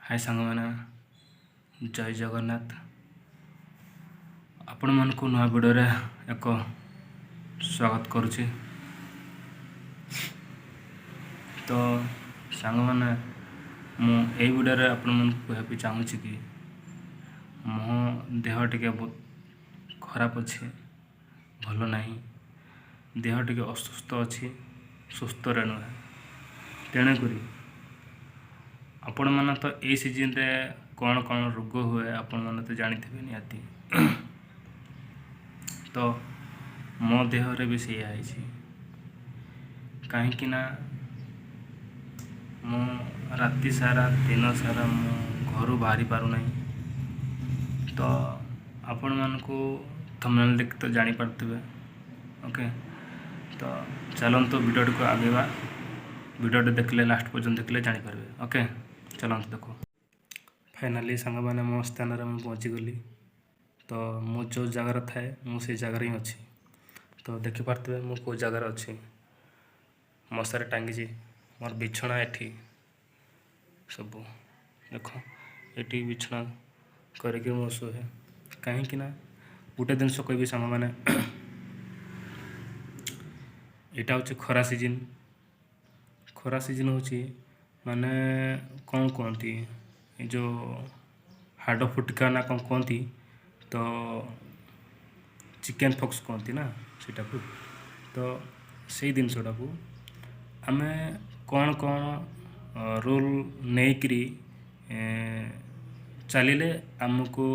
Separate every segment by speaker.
Speaker 1: हाय सांग मैंने जय जगन्नाथ आपण मन को नुआ वीडियो रे एक स्वागत करुच्ची। तो सांग मैंने मुझे वीडियो रे आपण मन को कहबी चाहूँगी कि मो देह टिके बहुत खराब अच्छे भल नहीं देह टिके असुस्थ अच्छी सुस्थ रे नुहे तेणुक आपण मैंने तो ये सीजन रे कौन कौन रोग हुए आपण मैंने तो जानी निहाती तो मो देह रे भी सैया कहीं मु राति सारा दिन सारा मु घर बाहरी पारु नहीं। तो आपण मान को थंबनेल देख तो जानी पारथिबे। ओके तो चलंतु वीडियो को आगेवा वीडियो देखले लास्ट पर्यंत देखले जानी पारबे। ओके चलंतु देखो। फाइनाली सांग मैंने मो स्थान रे मैं पहुँची गली। तो मु जो जगार थाए मुझे जगार ही अच्छी। तो देखी पारे मु कौ जगार अच्छी मशारे टांगी मोर बिछना एठी सब देख ये बिछना करके मो शुए कहीं गोटे दिन कहबी सांग मैंने यहाँ हूँ खरा सीजन हूँ माने कौन कहती जो हाड़ फुटका ना कौन कहती तो चिकेन फॉक्स कहती ना सीटा को। तो से जिनसटा को आम कौन कौन रूल नहीं चलिले आमको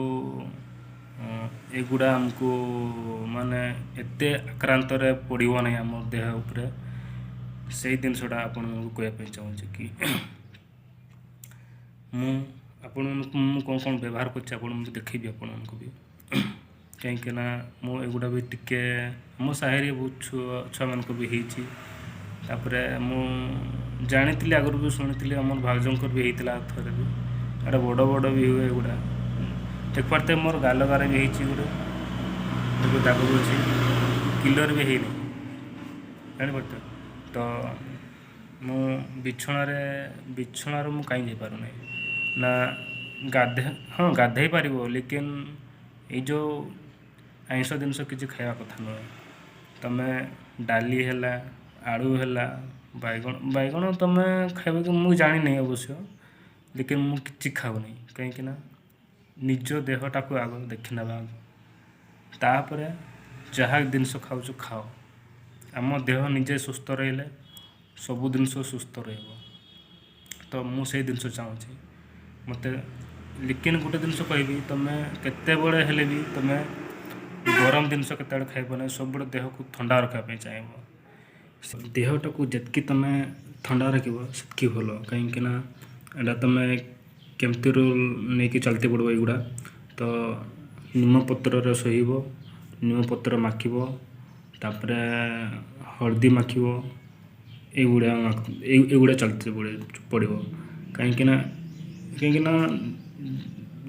Speaker 1: एगुड़ा आमको माने एते आक्रांत रे पड़ो ना आम देह उपरे से जिनसटा आपण कहवाई चाहूँगी कि मु कौन कौन व्यवहार कर देखी आपण को भी कहीं एगुड़ा भी टिके मो साहिरी बहुत छुआ मान को भी होपर मु जानी आगुरी भी शुणी आम भाउजर भी होता थोड़े भी अरे बड़ बड़ भी हुए एगुड़ा देख पारते मोर गाल गारे भी गोटे दाग भी अच्छे किलर भी है जापारते। तो मु बिछणार मु कहीं जापार ना गाधे हाँ गाधे पार लेकिन ये जो आइंस जिनस किसी खावा कथा नुहे तमें डाली है आलू है बैगण बैगण तुम्हें खाइबा कि मुझे जानी नहीं अवश्य लेकिन मुझे कि खाऊनी कहीं निज देहटा को आग देखी ना तापर जहाँ जिनस खाऊ खाओ आम देह निजे सुस्थ रही सबू जिनस सुस्थ रहा। तो मुझे जिनस चाहूँगी मत लेकिन गोटे जिनस कहबी तुम्हें केते बड़े हेले भी तुम्हें गरम जिनस केते खाइब ना सब बड़े देह को ठंडा रखापी चाहिए देहटा को जितकी तुम्हें ठंडा रखिब से भल कहीं एटा तुम्हें केमती रूल नहीं कि चलती पड़ो युड़ा। तो निम पत्र शोब निम पत्र माखिब तापर हलदी माखिब एगुड़ा चलते पड़ो कहीं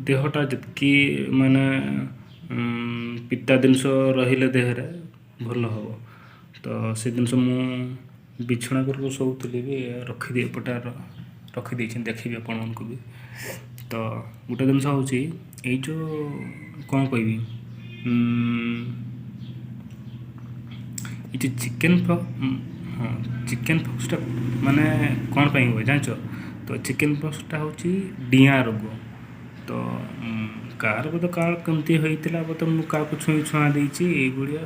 Speaker 1: देहटा जितकी माने पिता जिनस रहिले देहरे भल हम। तो से जिनस मु बिछना कर शोली भी रखीदी एपटा रखीदे देखी आपण को भी। तो गोटे जिनस हूँ ये जो कौन कहबी ये चिकेन हाँ चिकेन पॉक्सटा माने कौन पाई हुए जान। तो चिकेन पॉक्सटा हूँ डिया रोग। तो कार बोध कार कमती होता बोध मुझे क्या छुई छुआ देगी ये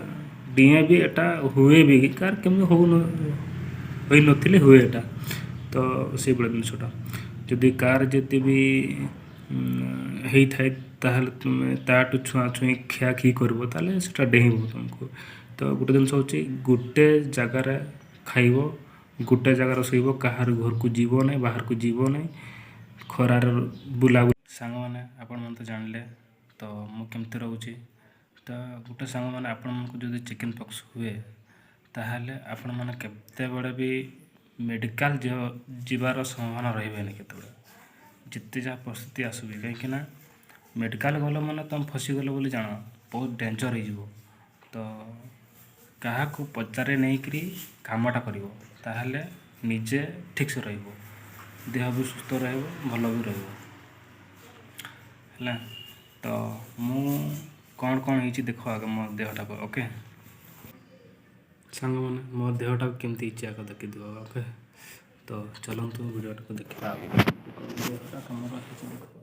Speaker 1: डिया भी एटा हुए भी कार कमी हो नी हुए एटा। तो से बड़ा जिनसटा जदि कार जति भी होता है ताहले तुम ताटू छुआ छुई खिया खी कर से डेब तुमको। तो गोटे जिनस हूँ गोटे जगार खाइब गोटे जगार शोब कहार घर को जीव ना बाहर को जीव ना खरार बुला सांग मैंने आपण मन तो जानले। तो मुझे रोचे तो गोटे सांग मैंने आपण मन को जो चिकेन पॉक्स हुए ताहले आपण मैंने केते बड़े भी मेडिकल जीवार संभावना रही केते जिते जहाँ परिस्थिति आसबी कहीं मेडिकल गल मैंने तुम फसीगल बोली जान बहुत डेंजर हो। तो क्या पचारे नहीं करी कामटा कर निजे ठीक से रह देह भी सुस्थ रहा भल भी रहा। ହେଲା। ତ ମୁଁ କ'ଣ ହେଇଛି ଦେଖ ଆଗ ମୋ ଦେହଟାକୁ। ଓକେ ସାଙ୍ଗମାନେ, ମୋ ଦେହଟାକୁ କେମିତି ହେଇଛି ଆଗ ଦେଖିଦିଅ। ଓକେ, ତ ଚାଲନ୍ତୁ ଭିଡ଼ିଓଟାକୁ ଦେଖିବା। ଦେହଟା ତମର ହେଇଛି ଦେଖ।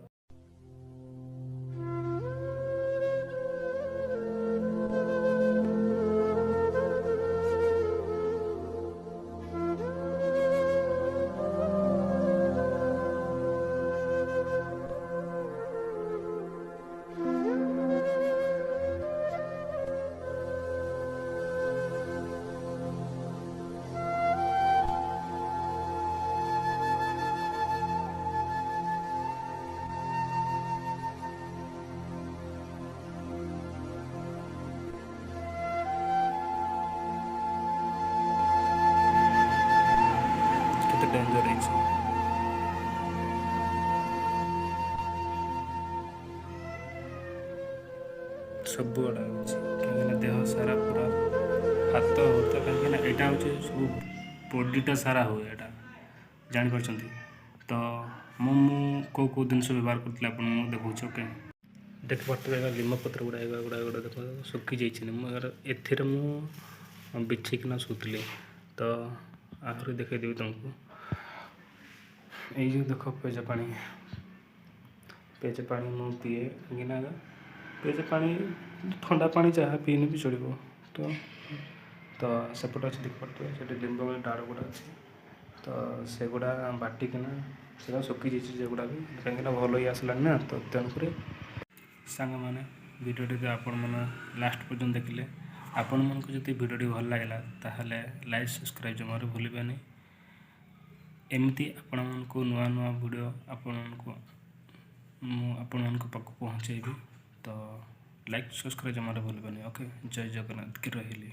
Speaker 1: କେତେ ଡେଞ୍ଜର ହେଇଛି। ସବୁଆଡ଼େ ହେଉଛି କାହିଁକିନା ଦେହ ସାରା ପୁରା ହାତ ହୁତ, କାହିଁକିନା ଏଇଟା ହେଉଛି ସବୁ ବଡ଼ିଟା ସାରା ହୁଏ ଏଇଟା, ଜାଣିପାରୁଛନ୍ତି। ତ ମୁଁ କେଉଁ ଜିନିଷ ବ୍ୟବହାର କରୁଥିଲି ଆପଣ ମୁଁ ଦେଖାଉଛି। ଓକେ, ଦେଖିପାରୁଥିବେ ଏଗୁଡ଼ା ଲିମ୍ବପତ୍ର ଗୁଡ଼ା ଏଗୁଡ଼ା ଦେଖ ଶୁଖିଯାଇଛି। ମୁଁ ଏଥିରେ ମୁଁ ବିଛେଇକିନା ଶୋଉଥିଲି। ତ ଆହୁରି ଦେଖେଇଦେବି ତୁମକୁ। ଏଇ ଯେଉଁ ଦେଖ ପେଜ ପାଣି ମୁଁ ପିଏ, କାହିଁକିନା ପେଜ ପାଣି ଥଣ୍ଡା ପାଣି ଯାହା ପିଇଲେ ବି ଚଳିବ। ତ ସେପଟେ ଅଛି ଦେଖିପାରୁଥିବେ, ସେଠି ଲିମ୍ବ ଡାଳ ଗୁଡ଼ା ଅଛି। ତ ସେଗୁଡ଼ା ବାଟିକିନା ସେଗୁଡ଼ା ଶୁଖିଯାଇଛି, ସେଗୁଡ଼ା ବି କାହିଁକିନା ଭଲ ହେଇ ଆସିଲାନି ନା। ତ ତେଣୁକରି ସାଙ୍ଗମାନେ, ଭିଡ଼ିଓଟି ଆପଣମାନେ ଲାଷ୍ଟ ପର୍ଯ୍ୟନ୍ତ ଦେଖିଲେ। ଆପଣମାନଙ୍କୁ ଯଦି ଭିଡ଼ିଓଟି ଭଲ ଲାଗିଲା ତାହେଲେ ଲାଇକ୍ ସବସ୍କ୍ରାଇବ୍ ଜମାରୁ ଭୁଲିବେନି। ଏମିତି ଆପଣମାନଙ୍କୁ ନୂଆ ଭିଡ଼ିଓ ମୁଁ ଆପଣମାନଙ୍କ ପାଖକୁ ପହଞ୍ଚାଇବି। ତ ଲାଇକ୍ ସବସ୍କ୍ରାଇବ୍ ଜମାରୁ ଭୁଲିବେନି। ଓକେ, ଜୟ ଜଗନ୍ନାଥ କି ରହିଲି।